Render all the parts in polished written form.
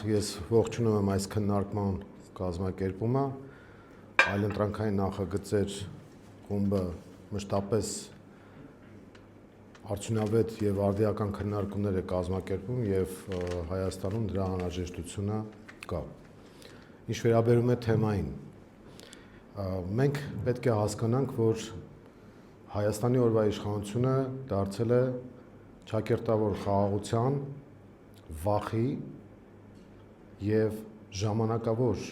Ես ողջունում եմ այս քննարկման կազմակերպումը, այլընտրանքային նախագծեր խումբը մշտապես արդյունավետ եւ արդիական քննարկումներ է կազմակերպում եւ Հայաստանում դրա անհրաժեշտությունը կա։ Ինչ վերաբերում է թեմային, մենք պետք է հասկանանք, որ Հայաստանի օրվա իշխանությունը դարձել է ճակերտավոր խաղաղության, վախի եւ ժամանակավոր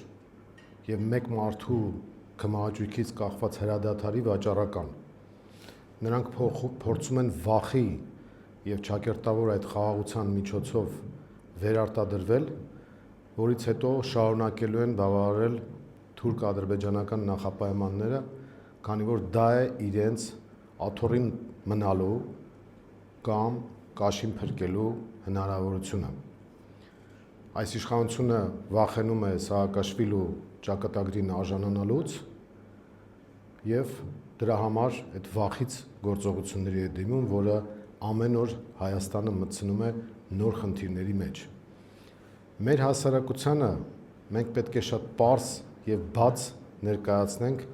եւ մեկ մարդու կմահաճույքից կախված հրադադարի վաճառական։ Նրանք փորձում են վախի եւ ճակերտավոր այդ խաղաղության միջոցով վերարտադրվել, որից հետո շարունակելու են բավարարել թուրք-ադրբեջանական նախապայմանները, քանի որ դա է իրենց աթոռին մնալու կամ կաշին փրկելու հնարավորությունը։ Այս իշխանությունը վախենում է Սաակաշվիլու ճակատագրին արժանանալուց եւ դրա համար այդ վախից գործողությունների է դիմում, որը ամեն օր Հայաստանը մտցնում է նոր խնդիրների մեջ։ Մեր հասարակությանը մենք պետք է շատ պարզ եւ բաց ներկայացնենք,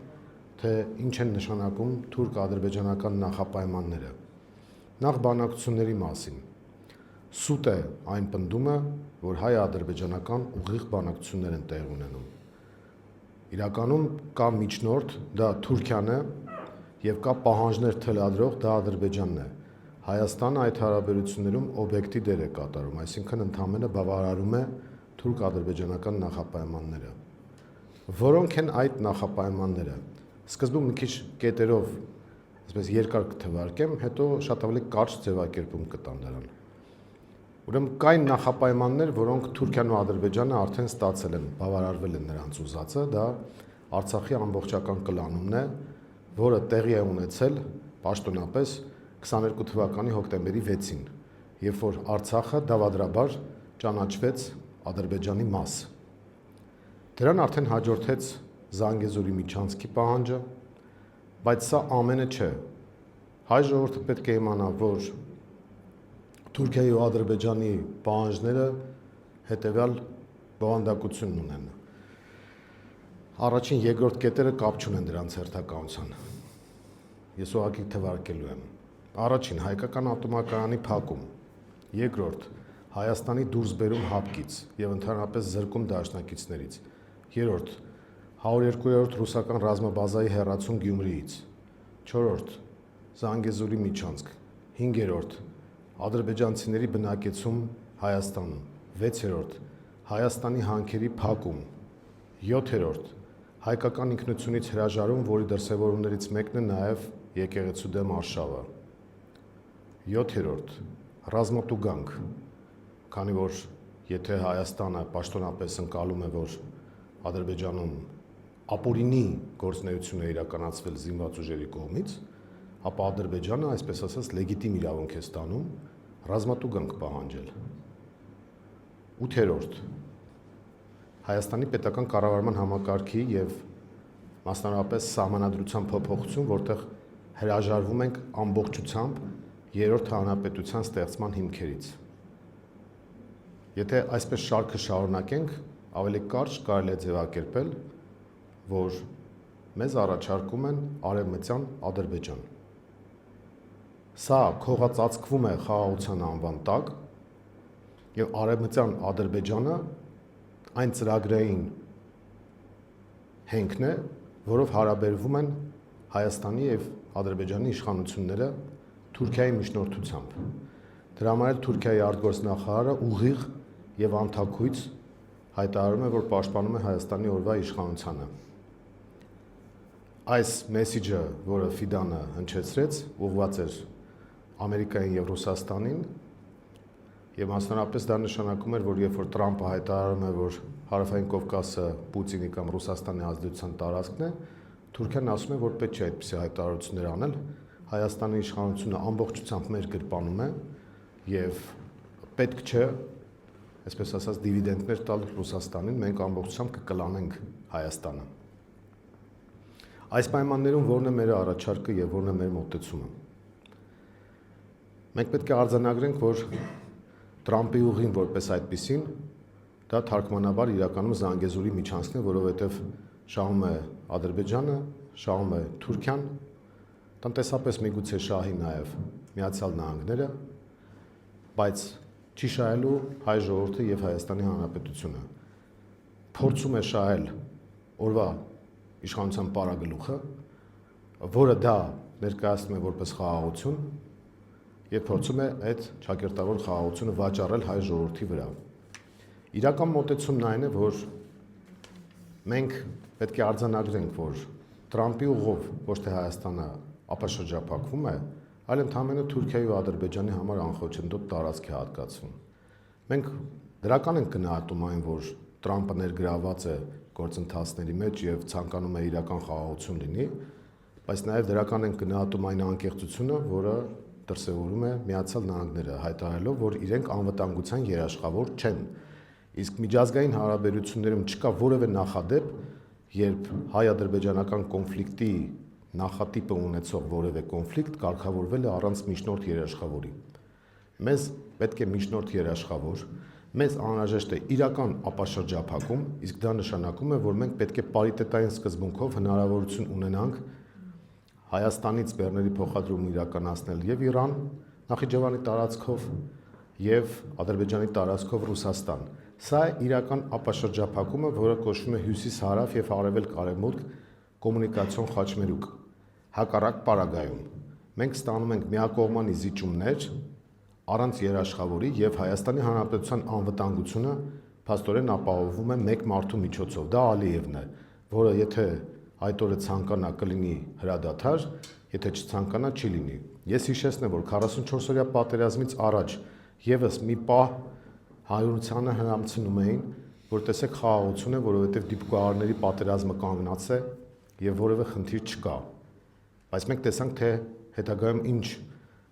թե ինչ են նշանակում թուրք-ադրբեջանական նախապայմանները։ Նախ բանակցությունների մասին։ Սուտ է այն պնդումը, որ հայ-ադրբեջանական ուղիղ բանակցություններ են տեղ ունենում։ Իրականում կա միջնորդ, դա Թուրքիան է, եւ կա պահանջներ թելադրող, դա Ադրբեջանն է։ Հայաստանը այդ հարաբերություններում օբյեկտի դեր է կատարում, այսինքն ընդհանրապես բավարարում է թուրք-ադրբեջանական նախապայմանները։ Որոնք են այդ նախապայմանները։ Սկզբում մի քիչ կետերով, այսպես երկար կթվարկեմ, հետո շատ ավելի կարճ ձևակերպում կտամ դրան։ Ուրեմն կային նախապայմաններ, որոնք Թուրքիան ու Ադրբեջանը արդեն ստացել են, բավարարվել են նրանց ուզածը, դա Արցախի ամբողջական կլանումն է, որը տեղի է ունեցել պաշտոնապես 22 թվականի հոկտեմբերի 6-ին, երբ որ Արցախը դավադրաբար ճանաչվեց Ադրբեջանի մաս։ Դրան արդեն հաջորդեց Զանգեզուրի միջանցքի պահանջը, բայց սա ամենը չէ։ Հայ ժողովուրդը պետք է իմանա, որ Թուրքիայի ու Ադրբեջանի պահանջները հետևյալ բովանդակություն ունեն։ Առաջին երկրորդ կետերը կապ չունեն դրանց հերթականության։ Ես ուղղակի թվարկելու եմ։ Առաջին հայկական ատոմակայանի փակում։ Երկրորդ Հայաստանի դուրսբերում հապկից եւ ընդհանրապես զրկում դաշնակիցներից։ Երրորդ 102-րդ ռուսական ռազմաբազայի հեռացում Գյումրիից։ Չորրորդ Զանգեզուրի միջանցք։ Հինգերորդ ադրբեջանցիների բնակեցում Հայաստանում, 6-րդ Հայաստանի հանքերի փակում, 7-րդ հայկական ինքնությունից հրաժարում, որի դրսևորումներից մեկն է նաև եկեղեցու դեմ արշավը, 7-րդ ռազմատուգանք, քանի որ եթե Հայաստանը պաշտոնապես ընկալում է, որ Ադրբեջանում ապօրինի գործունեություն է իրականացվել զինված ուժերի կողմից, ապա Ադրբեջանը, այսպես ասած, լեգիտիմ իրավունք է ստանում ռազմատուգանք պահանջել։ 8-րդ Հայաստանի պետական կառավարման համակարգի եւ մասնավորապես սահմանադրության փոփոխություն, որտեղ հրաժարվում ենք ամբողջությամբ երրորդ հանրապետության ստեղծման հիմքերից։ Եթե այսպես շարքը շարունակենք, ավելի կարճ կարելի է ձևակերպել, որ մեզ առաջարկում են արևմտյան Ադրբեջան։ Սա քողածածկվում է խաղաղության անվան տակ եւ արևմտյան Ադրբեջանը այն ծրագրային հենքն է, որով հարաբերվում են Հայաստանի եւ Ադրբեջանի իշխանությունները Թուրքիայի միջնորդությամբ։ Դրա համար էլ Թուրքիայի արտգործնախարարը ուղիղ եւ անթաքույց հայտարարում է, որ պաշտպանում է Հայաստանի օրվա իշխանությանը։ Այս մեսիջը, որը Ֆիդանը հնչեցրեց, ուղղված էր Ամերիկային եւ Ռուսաստանին, եւ մասնավորապես դա նշանակում էր, որ երբ որ Տրամպը հայտարարում է, որ Հարավային Կովկասը Պուտինի կամ Ռուսաստանի ազդեցության տարածքն է, Թուրքիան ասում է, որ պետք չէ այդպիսի հայտարարություններ անել, Հայաստանի իշխանությունը ամբողջությամբ մեր գրպանում է եւ պետք չէ, այսպես ասած, դիվիդենդներ տալ Ռուսաստանին, մենք ամբողջությամբ կկլանենք Հայաստանը։ Այս պայմաններում ո՞րն է մեր առաջարկը եւ ո՞րն է մեր մոտեցումը։ Մենք պետք է արձանագրենք, որ Տրամպի ուղին որպես այդպիսին դա թարգմանաբար իրականում Զանգեզուրի միջանցքն է, որովհետև շահում է Ադրբեջանը, շահում է Թուրքիան, տնտեսապես միգուցե շահի նաև Միացյալ Նահանգները, բայց չի շահելու հայ ժողովուրդը եւ Հայաստանի Հանրապետությունը։ Փորձում է շահել օրվա իշխանության պարագլուխը, որը դա ներկայացնում է որպես խաղաղություն եւ փորձում է այդ ճակերտավոր խաղաղությունը վաճառել հայ ժողովրդի վրա։ Իրական մոտեցումն այն է, որ մենք պետք է արձանագրենք, որ Տրամպի ուղով ոչ թե Հայաստանը ապաշրջափակվում է, այլ ընդհանրապես Թուրքիայի ու Ադրբեջանի համար անխոչնդոտ տարածք է հատկացվում։ Մենք դրական ենք գնահատում այն, որ Տրամպը ներգրաված է գործընթացների մեջ եւ ցանկանում է իրական խաղաղություն լինի, բայց նաեւ դրական ենք գնահատում այն անկեղծությունը, որը դրսևորում է Միացյալ Նահանգները, հայտարարելով, որ իրենք անվտանգության երաշխավոր չեն։ Իսկ միջազգային հարաբերություններում չկա որևէ նախադեպ, երբ հայ-ադրբեջանական կոնֆլիկտի նախատիպը ունեցող որևէ կոնֆլիկտ կարգավորվել է առանց միջնորդ երաշխավորի։ Մեզ պետք է միջնորդ երաշխավոր, մեզ անհրաժեշտ է իրական ապաշրջափակում, իսկ դա նշանակում է, որ մենք պետք է պարիտետային սկզբունքով հնարավորություն ունենանք Հայաստանից բեռների փոխադրում իրականացնել եւ Իրան, Նախիջևանի տարածքով եւ Ադրբեջանի տարածքով Ռուսաստան։ Սա է իրական ապաշրջափակումը, որը կոչվում է հյուսիս-հարավ եւ արևելք-արևմուտք կոմունիկացիոն խաչմերուկ։ Հակառակ պարագայում մենք ստանում ենք միակողմանի զիջումներ առանց երաշխավորի եւ Հայաստանի Հանրապետության անվտանգությունը փաստորեն ապահովվում է մեկ մարդու միջոցով։ Դա Ալիևն է, որը եթե այդ օրը ցանկանա կլինի հրադադար, եթե չցանկանա չի լինի։ Ես հիշեցնեմ, որ 44-օրյա պատերազմից առաջ եւս մի պահ հայրենությանը հրամցնում էին, որ տեսեք խաղաղություն է, որովհետեւ դիպուկահարների պատերազմը կանգնած է եւ որևէ խնդիր չկա։ Բայց մենք տեսանք, թե հետագայում ինչ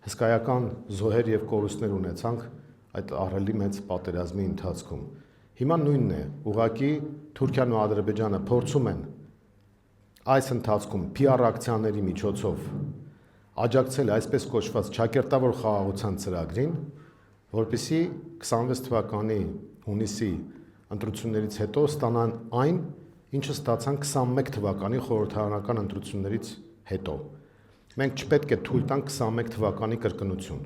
հսկայական զոհեր եւ կորուստներ ունեցանք այդ ահռելի մեծ պատերազմի ընթացքում։ Հիմա նույնն է, ուղղակի Թուրքիան ու Ադրբեջանը փորձում են այս ընթացքում PR ակցիաների միջոցով աջակցել այսպես կոչված ճակերտավոր խաղաղության ծրագրին, որպեսզի 26 թվականի հունիսի ընտրություններից հետո ստանան այն, ինչը ստացան 21 թվականի խորհրդարանական ընտրություններից հետո։ Մենք չպետք է թույլ տանք 21 թվականի կրկնություն։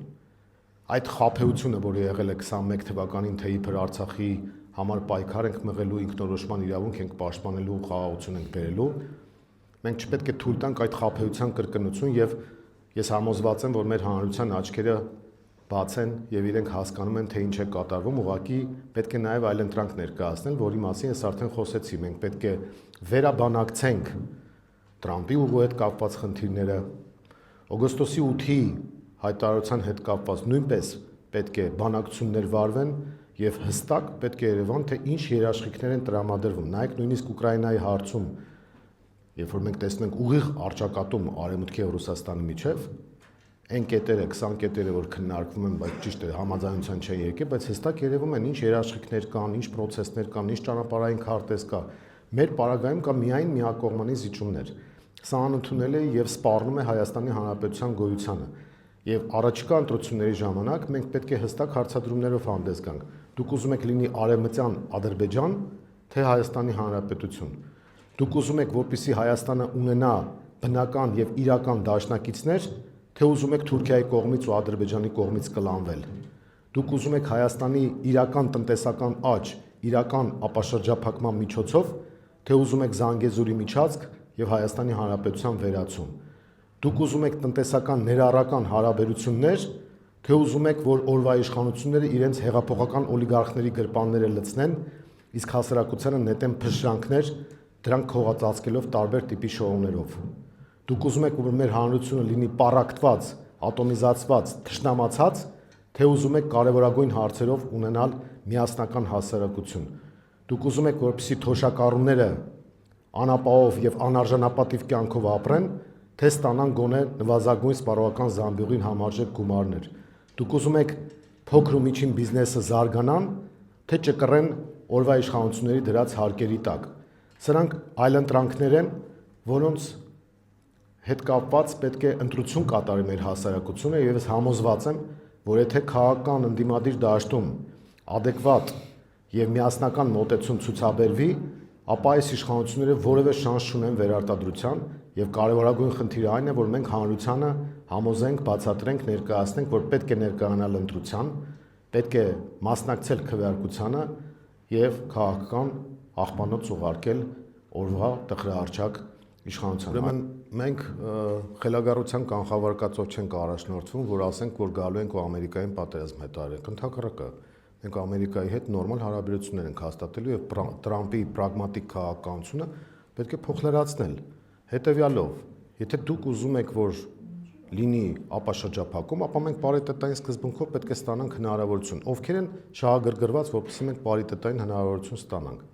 Այդ խաբեությունը, որը եղել է 21 թվականին, թե իբր Արցախի համար պայքար ենք մղելու, ինքնորոշման իրավունք ենք պաշտպանելու, խաղաղություն ենք բերելու, մենք չպետք է թույլ տանք այդ խաբեության կրկնություն եւ ես համոզված եմ, որ մեր հանրության աչքերը բաց են եւ իրենք հասկանում են, թե ինչ է կատարվում, ուղղակի պետք է նաեւ այլընտրանք ներկայացնել, որի մասին ես արդեն խոսեցի, մենք պետք է վերաբանակցենք Տրամպի ուղու հետ կապված խնդիրները, օգոստոսի 8-ի հայտարարության հետ կապված նույնպես պետք է բանակցություններ վարվեն եւ հստակ պետք է երևան, թե ինչ երաշխիքներ են տրամադրվում։ Նայեք նույնիսկ Ուկրաինայի հարցում, երբ որ մենք տեսնում ենք ուղիղ առճակատում Արևմուտքի եւ Ռուսաստանի միջև, այն կետերը, 20 կետերը, որ քննարկվում են, բայց ճիշտ է, համաձայնության չեն եկել, բայց հստակ երևում են ինչ երաշխիքներ կան, ինչ պրոցեսներ կան, ինչ ճանապարհային քարտեզ կա։ Մեր պարագայում կա միայն միակողմանի զիջումներ։ Սա անընդունել է եւ սպառնում է Հայաստանի Հանրապետության գոյությանը։ Եվ առաջիկա ընտրությունների ժամանակ մենք պետք է հստակ հարցադրումներով հանդես գանք։ Դուք ուզում եք լինի արևմտյան Ադրբեջան, թե Հայաստանի Հանրապետություն։ Դուք ուզում եք, որպեսզի Հայաստանը ունենա բնական եւ իրական դաշնակիցներ, թե ուզում եք Թուրքիայի կողմից ու Ադրբեջանի կողմից կլանվել։ Դուք ուզում եք Հայաստանի իրական տնտեսական աճ, իրական ապաշրջափակման միջոցով, թե ուզում եք Զանգեզուրի միջանցք եւ Հայաստանի Հանրապետության վերացում։ Դուք ուզում եք տնտեսական ներառական հարաբերություններ, թե ուզում եք, որ օրվա իշխանությունները իրենց հեղափոխական օլիգարխների գրպանները լցնեն, իսկ հասարակությանը նետեն փշրանքներ, դրանք քողածածկելով տարբեր տիպի շոուներով։ Դուք ուզում եք, որ մեր հանրությունը լինի պառակտված, ատոմիզացված, թշնամացած, թե ուզում եք կարևորագույն հարցերով ունենալ միասնական հասարակություն։ Դուք ուզում եք, որպեսզի թոշակառուները անապահով եւ անարժանապատիվ կյանքով ապրեն, թե ստանան գոնե նվազագույն սպառողական զամբյուղին համարժեք գումարներ։ Դուք ուզում եք փոքր ու միջին բիզնեսը զարգանան, թե ճկռեն օրվա իշխանությունների դրած հարկերի տակ։ Սրանք այլընտրանքներ են, որոնց հետ կապված պետք է ընտրություն կատարի մեր հասարակությունը եւ ես համոզված եմ, որ եթե քաղաքական ընդդիմադիր դաշտում adekvat եւ միասնական մոտեցում ցուցաբերվի, ապա այս իշխանությունները որևէ շանս չունեն վերարտադրության եւ կարևորագույն խնդիրը այն է, որ մենք հանրությանը համոզենք, բացատրենք, ներկայացնենք, որ պետք է ներկայանալ ընտրության, պետք է մասնակցել քվեարկությանը եւ քաղաքական աղբանոց ուղարկել օրվա տխրահարճակ իշխանության։ Ուրեմն մենք խելագարության կանխավարկածով չենք առաջնորդվում, որ ասենք, որ գալու ենք ու Ամերիկային պատերազմ հետարենք։ Ընդհակառակը մենք Ամերիկայի հետ նորմալ հարաբերություններ ենք հաստատելու եւ Տրամպի պրագմատիկ քաղաքականությունը պետք է փոխլրացնել։ Հետևյալով, եթե դուք ուզում եք, որ լինի ապաշրջափակում, ապա մենք պարիտետային սկզբունքով պետք է ստանանք հնարավորություն։ Ովքեր են շահագրգռված, որպեսզի մենք պարիտետային հնարավորություն ստանանք։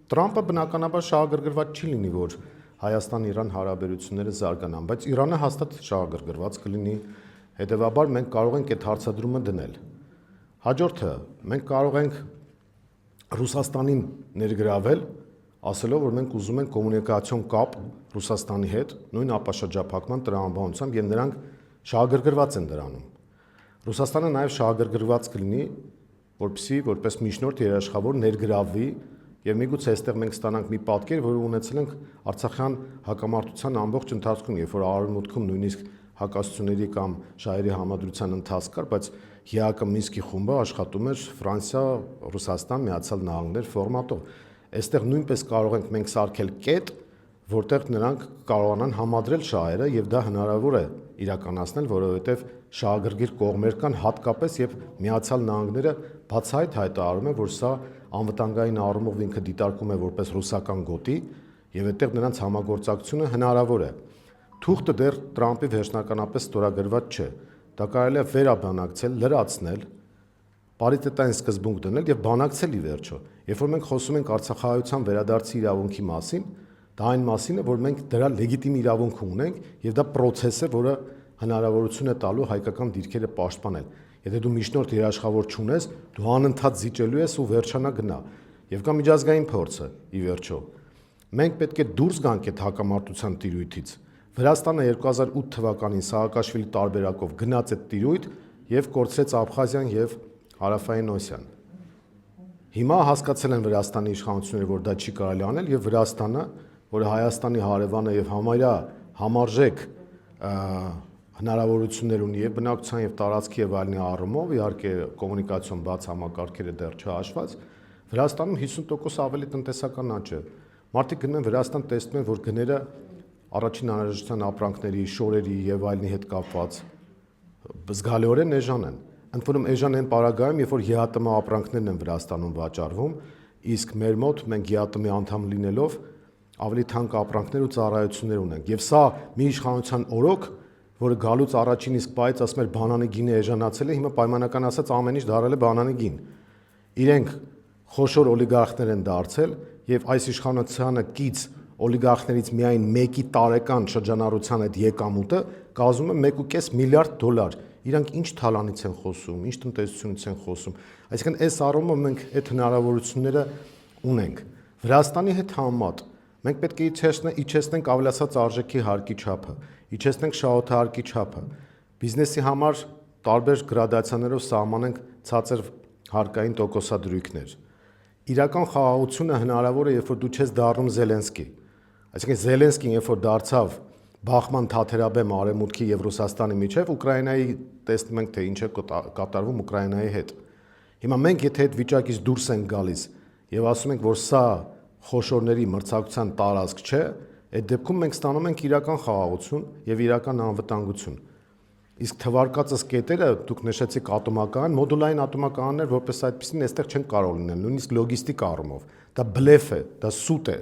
Տրամպը բնականաբար շահագրգռված չի լինի, որ Հայաստան-Իրան հարաբերությունները զարգանան, բայց Իրանը հաստատ շահագրգռված կլինի, հետևաբար մենք կարող ենք այդ հարցադրումը դնել։ Հաջորդը, մենք կարող ենք Ռուսաստանին ներգրավել, ասելով, որ մենք ուզում ենք կոմունիկացիոն կապ Ռուսաստանի հետ, նույն ապաշրջափակման տրամաբանությամբ եւ նրանք շահագրգռված են դրանում։ Ռուսաստանը նաեւ շահագրգռված կլինի, որպեսզի որպես միջնորդ երաշխավոր ներգրավվի եւ միգուցե այստեղ մենք ստանանք մի պատկեր, որը ունեցել ենք Արցախյան հակամարտության ամբողջ ընթացքում, երբ որ Արևմուտքում նույնիսկ հակասությունների կամ շահերի համադրության ընթացք կար, բայց ՀԱԿ Մինսկի խումբը աշխատում էր Ֆրանսիա, Ռուսաստան, Միացյալ Նահանգներ ֆորմատով։ Այստեղ նույնպես կարող ենք մենք սարքել կետ, որտեղ նրանք կարողանան համադրել շահերը եւ դա հնարավոր է իրականացնել, որովհետեւ շահագրգիռ կողմեր կան, հատկապես եւ Միացյալ Նահանգները բացահայտ հայտարարում է, որ սա անվտանգային առումով ինքը դիտարկում է որպես ռուսական գոտի եւ այդտեղ նրանց համագործակցությունը հնարավոր է։ Թուղթը դեռ Տրամպի վերջնականապես ստորագրված չէ։ Դա կարելի է վերաբանակցել, լրացնել, պարիտետային սկզբունք դնել եւ բանակցել ի վերջո։ Երբ որ մենք խոսում ենք Արցախահայության վերադարձի իրավունքի մասին, դա այն մասին է, որ մենք դրա լեգիտիմ իրավունք ունենք եւ դա process է, որը հնարավորություն է տալու հայկական դիրքերը պաշտպանել։ Եթե դու միջնորդ երաշխավոր չունես, դու անընդհատ զիջելու ես ու վերջանա գնա։ Եվ կա միջազգային փորձը ի վերջո։ Մենք պետք է դուրս գանք այդ հակամարտության տիրույթից։ Վրաստանը 2008 թվականին Սաակաշվիլի տարբերակով գնաց այդ տիրույթ եւ կորցրեց Աբխազիան եւ Հարավային Օսիան։ Հիմա հասկացել են Վրաստանի իշխանությունները, որ դա չի կարելի անել եւ Վրաստանը, որը Հայաստանի հարևան է եւ համարյա համարժեք հնարավորություններ ունի եւ բնակչության եւ տարածքի եւ այլնի առումով, իհարկե կոմունիկացիոն բաց համակարգերը դեռ չհաշված, Վրաստանում 50% ավելի տնտեսական աճ է։ Մարդիկ գնում են Վրաստան, տեսնում են, որ գները առաջին անհրաժեշտության ապրանքների, շորերի եւ այլնի հետ կապված զգալիորեն էժան են։ Ընդ որում էժան են պարագայում, երբ որ ԵԱՏՄ ապրանքներն են Վրաստանում վաճառվում, իսկ մեր մոտ մենք ԵԱՏՄ-ի անդամ լինելով ավելի թանկ ապրանքներ ու ծառայություններ ունենք։ Եվ սա մի իշխանության օրոք, որը գալուց առաջին իսկ պայից ասում էր բանանի գինը էժանացել է, հիմա պայմանական ասած ամեն ինչ դարել է բանանի գին։ Իրենք խոշոր օլիգարխներ են դարձել եւ այս իշխանությանը կից օլիգարխներից միայն մեկի տարեկան շրջանառության այդ եկամուտը կազմում է 1.5 միլիարդ դոլար։ Իրանք ինչ թալանից են խոսում, ինչ տնտեսությունից են խոսում։ Այսինքն այս առումով մենք այդ հնարավորությունները ունենք։ Վրաստանի հետ համեմատ մենք պետք է իջեցնենք ավելացած արժեքի հարկի չափը, իջեցնենք շահութահարկի չափը։ Բիզնեսի համար տարբեր գրադացիաներով սահմանենք ցածր հարկային տոկոսադրույքներ։ Իրական խաղաղությունը հնարավոր է, երբ որ դու չես դառնում Զելենսկի։ Այսինքն Զելենսկին, երբ որ դարձավ բախման թաթերաբեմ Արևմուտքի եւ Ռուսաստանի միջև, Ուկրաինայի տեսնում ենք, թե ինչ է կատարվում Ուկրաինայի հետ։ Հիմա մենք եթե այդ վիճակից դուրս ենք գալիս եւ ասում ենք, որ սա խոշորների մրցակցության տարածք չէ, այդ դեպքում մենք ստանում ենք իրական խաղաղություն եւ իրական անվտանգություն։ Իսկ թվարկածս կետերը դուք նշեցիք ատոմական, մոդուլային ատոմականներ, որպես այդպեսին այստեղ չեն կարող լինել, նույնիսկ լոգիստիկ առումով։ Դա բլեֆ է, դա սուտ է։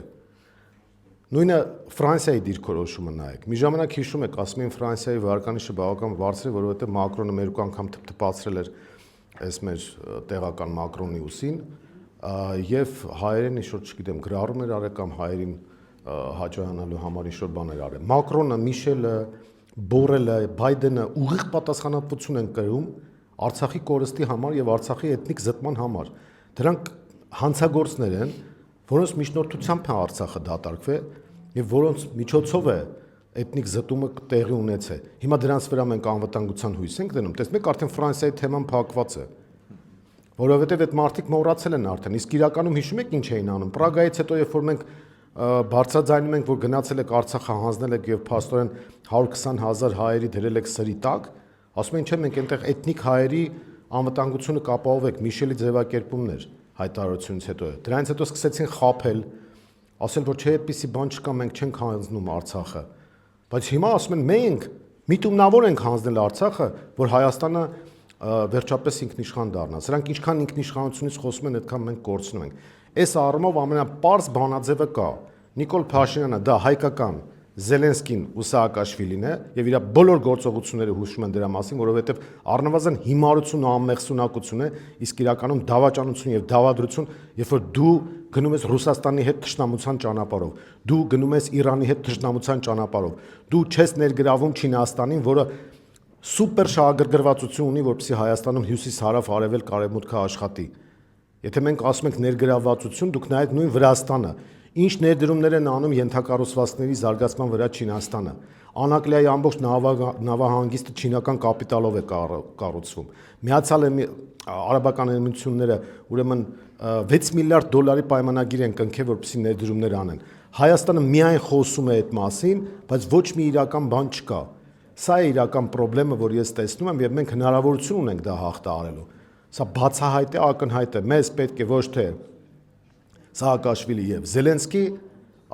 Նույնը Ֆրանսիայի դիրքորոշումը նայեք։ Մի ժամանակ հիշում եք, ասում են Ֆրանսիայի վարկանիշը բավական բարձր է, որովհետեւ Մակրոնը մեր ու անգամ թփթփացրել էր այս մեր տեղական Մակրոնի ուսին, եւ հայերեն ինչ-որ, չգիտեմ, գրառում էր արել կամ հայերին հաջողանալու համար ինչ-որ բաներ արել։ Մակրոնը, Միշելը, Բորելը, Բայդենը ուղիղ պատասխանատվություն են կրում Արցախի կորստի համար եւ Արցախի էթնիկ զտման համար։ Դրանք հանցագործներ են, որոնց միջնորդությամբ է Արցախը դատարկվել եւ որոնց միջոցով է էթնիկ զտումը տեղի ունեցել։ Հիմա դրանց վրա մենք անվտանգության հույս ենք դնում։ Տեսնեք, արդեն Ֆրանսիայի թեման փակված է։ որովհետև այդ մարդիկ մոռացել են արդեն։ Իսկ իրականում հիշում եք ինչ էին անում։ Պրագայից հետո երբ որ մենք բարձրաձայնում ենք, որ գնացել եք Արցախը հանձնել եք եւ փաստորեն 120,000 հայերի դրել եք սրի տակ, ասում են չէ, մենք այնտեղ էթնիկ հայերի անվտանգությունը կապահովեք, Միշելի ձևակերպումներ հայտարարությունից հետո։ Դրանից հետո սկսեցին խաբել, ասել որ չէ, այդպիսի բան չկա, մենք չենք հանձնում Արցախը։ Բայց հիմա ասում են մենք միտումնավոր ենք հանձնել Արցախը, որ Հայաստանը վերջապես ինքնիշխան դառնա։ Սրանք ինչքան ինքնիշխանությունից խոսում են, այդքան մենք կորցնում ենք։ Այս առումով ամենապարզ բանաձևը կա։ Նիկոլ Փաշինյանը դա հայկական, Զելենսկին ու Սաակաշվիլին է եւ իր բոլոր գործողությունները հուշում են դրա մասին, որովհետեւ առնվազն հիմարություն ու անմեղսունակություն է, իսկ իրականում դավաճանություն եւ դավադրություն, երբ որ դու գնում ես Ռուսաստանի հետ թշնամության ճանապարհով, դու գնում ես Իրանի հետ թշնամության ճանապարհով, դու չես ներգրավում Չինաստանին, որը սուպեր շահագրգռվածություն ունի, որպեսզի Հայաստանում հյուսիս-հարավ, արևելք, արևմուտքը աշխատի։ Եթե մենք ասում ենք ներգրավվածություն, դուք նայեք նույն Վրաստանը, ինչ ներդրումներ են անում ենթակառուցվածքների զարգացման վրա Չինաստանը։ Անակլիայի ամբողջ նավահանգիստը չինական կապիտալով է կառուցվում։ Միացյալ Արաբական Էմիրությունները ուրեմն 6 միլիարդ դոլարի պայմանագիր են կնքել, որպեսզի ներդրումներ անեն։ Հայաստանը միայն խոսում է այդ մասին, բայց ոչ մի իրական բան չկա։ Սա է իրական խնդրեմը, որ ես տեսնում եմ, եւ մենք հնարավորություն ունենք դա հաղթահարելու։ Սա բացահայտ է, ակնհայտ է։ Մեզ պետք է ոչ թե Սաակաշվիլի եւ Զելենսկի,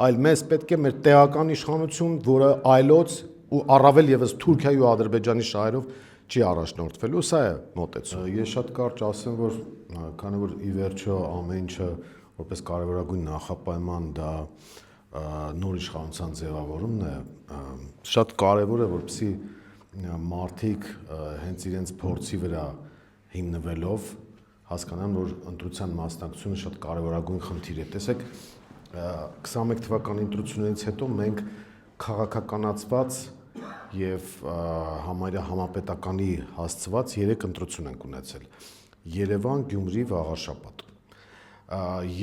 այլ մեզ պետք է մեր տեղական իշխանություն, որը այլոց ու առավել եւս Թուրքիայի ու Ադրբեջանի շահերով չի առաջնորդվելու, սա է մոտեցումը։ Ես շատ կարճ ասեմ, որ քանի որ ի վերջո ամեն ինչը որպես կարևորագույն նախապայման դա նոր իշխանության ձևավորումն է, շատ կարևոր է, որպեսզի մարդիկ հենց իրենց փորձի վրա հիմնվելով հասկանան, որ ընտրության մասնակցությունը շատ կարևորագույն խնդիր է։ Տեսեք, 21 թվականի ընտրություններից հետո մենք քաղաքականացված եւ համարյա համապետականի հասցված 3 ընտրություն ենք ունեցել. Երևան, Գյումրի, Վաղարշապատ։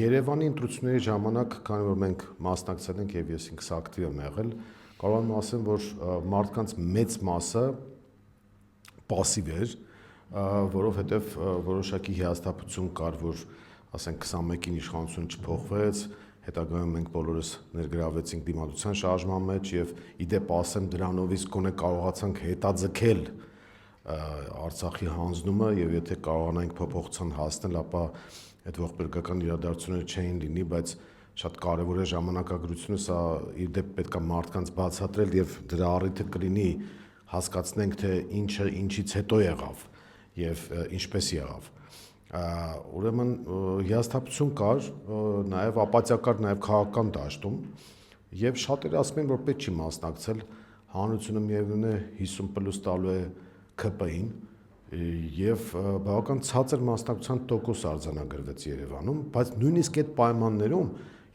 Երևանի ընտրությունների ժամանակ, քանի որ մենք մասնակցել ենք եւ ես ինքս ակտիվ եմ եղել, կարող եմ ասեմ, որ մարդկանց մեծ մասը пассив էր, որովհետև որոշակի հիասթափություն կար, որ ասենք 21-ին իշխանությունը չփոխվեց, հետագայում մենք բոլորս ներգրավվեցինք դիմադրության շարժման մեջ եւ իդեպ ասեմ դրանով իսկ գոնե կարողացանք հետաձգել Արցախի հանձնումը եւ եթե կարողանանք փոփոխության հասնել, ապա այդ ողբերգական իրադարձությունները չէին լինի, բայց շատ կարևոր է ժամանակագրությունը, սա իդեպ պետքա մարդկանց բացատրել եւ դրա առիթը կլինի հասկացնենք թե ինչը ինչից հետո եղավ եւ ինչպես եղավ։ Ուրեմն հիասթափություն կար, նաեւ ապաթիա կար նաեւ քաղաքական դաշտում եւ շատերը ասում են որ պետք չի մասնակցել, հանրությունը միևնույն է 50+ տալու է ԿՊ-ին եւ բավական ցածր մասնակցության տոկոս արձանագրվեց Երևանում, բայց նույնիսկ այդ պայմաններում,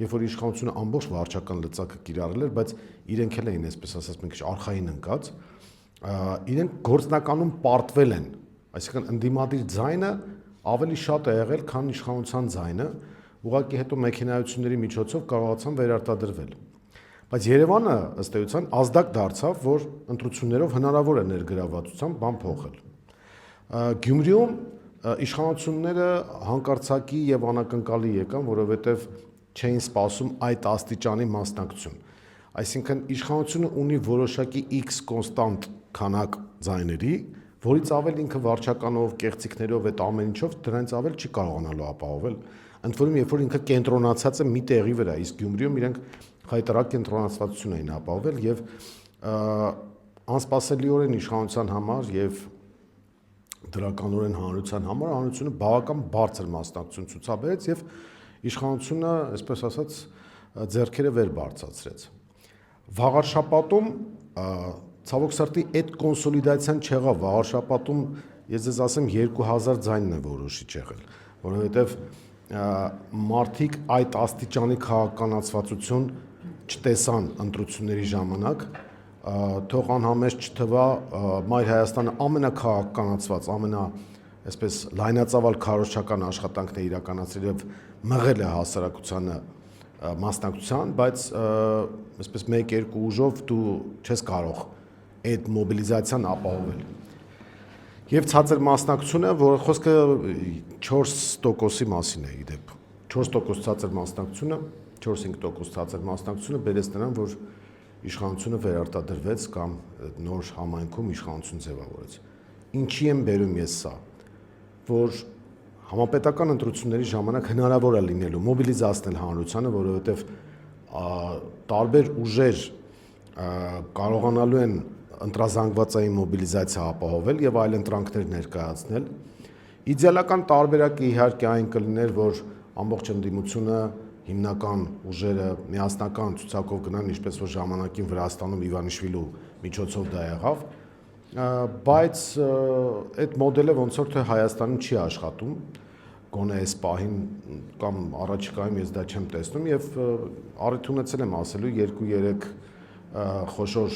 երբ որ իշխանությունը ամբողջ վարչական լծակը կիրառել էր, բայց իրենք էլ էին, այսպես ասած, մի քիչ արխային ընկած, իրենք գործնականում պարտվել են, այսինքն ընդդիմադիր ձայնը ավելի շատ է եղել, քան իշխանության ձայնը, ուղղակի հետո մեքենայությունների միջոցով կարողացան վերարտադրվել։ Բայց Երևանը ըստ էության ազդակ դարձավ, որ ընտրություններով հնարավոր է ներգրավվածությամբ բան փոխել։ Գյումրիում իշխանությունները հանկարծակի եւ անակնկալի եկան, որովհետեւ չէին սպասում այդ աստիճանի մասնակցություն։ Այսինքն իշխանությունը ունի որոշակի X կոնստանտ քանակ ձայների, որից ավել ինքը վարչականով, կեղծիքներով, այդ ամեն ինչով դրանից ավել չի կարողանալու ապահովել։ Ընդ որում, երբ որ ինքը կենտրոնացած է մի տեղի վրա, իսկ Գյումրիում իրենք հայտարարակ կենտրոնացվածություն էին ապահովել եւ անսպասելիորեն իշխանության համար եւ դրականորեն հանրության համար հանրությունը բավական բարձր մասնակցություն ցուցաբերեց եւ իշխանությունը, այսպես ասած, ձեռքերը վեր բարձրացրեց։ Վաղարշապատում ցավոք սրտի այդ կոնսոլիդացիան չեղավ, Վաղարշապատում ես ձեզ ասեմ 2000 ձայնն է որոշիչ եղել, որովհետեւ մարդիկ այդ աստիճանի քաղաքականացվածություն չտեսան ընտրությունների ժամանակ, թող անհամեստ չթվա Մայր Հայաստանը ամենակաղաքականացված, այսպես լայնածավալ քարոզչական աշխատանքներ իրականացրել եւ մղել է հասարակությանը մասնակցության, բայց այսպես 1-2 ուժով դու չես կարող այդ մոբիլիզացիան ապահովել։ Եվ ցածր մասնակցությունը, որը խոսքը 4%-ի մասին է իդեպ։ 4% ցածր մասնակցությունը, 4-5% ցածր մասնակցությունը բերեց նրան, որ իշխանությունը վերարտադրվեց կամ նոր համայնքում իշխանություն ձևավորեց։ Ինչի եմ բերում ես սա, որ համապետական ընտրությունների ժամանակ հնարավոր է լինելու մոբիլիզացնել հանրությանը, որովհետև տարբեր ուժեր կարողանալու են ընտրազանգվածային մոբիլիզացիա ապահովել եւ այլ ընտրանքներ ներկայացնել։ Իդեալական տարբերակը իհարկե այն կլիներ, որ ամբողջ ընդդիմությունը հիմնական ուժերը միասնական ցուցակով գնան, ինչպես որ ժամանակին Վրաստանում Իվանիշվիլու միջոցով դա եղավ, բայց այդ մոդելը ոնց որ թե Հայաստանում չի աշխատում, գոնե այս պահին կամ առաջիկայում ես դա չեմ տեսնում եւ առիթ ունեցել եմ ասելու 2-3 խոշոր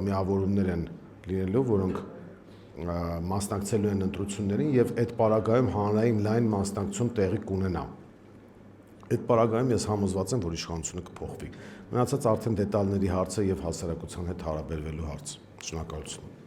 միավորումներ են լինելու, որոնք մասնակցելու են ընտրություններին եւ այդ պարագայում հանրային լայն մասնակցություն տեղի կունենա։ Այդ պարագայում ես համոզված եմ, որ իշխանությունը կփոխվի։ Մնացած արդեն դետալների հարցը եւ հասարակության հետ հարաբերվելու հարց։ Շնորհակալություն։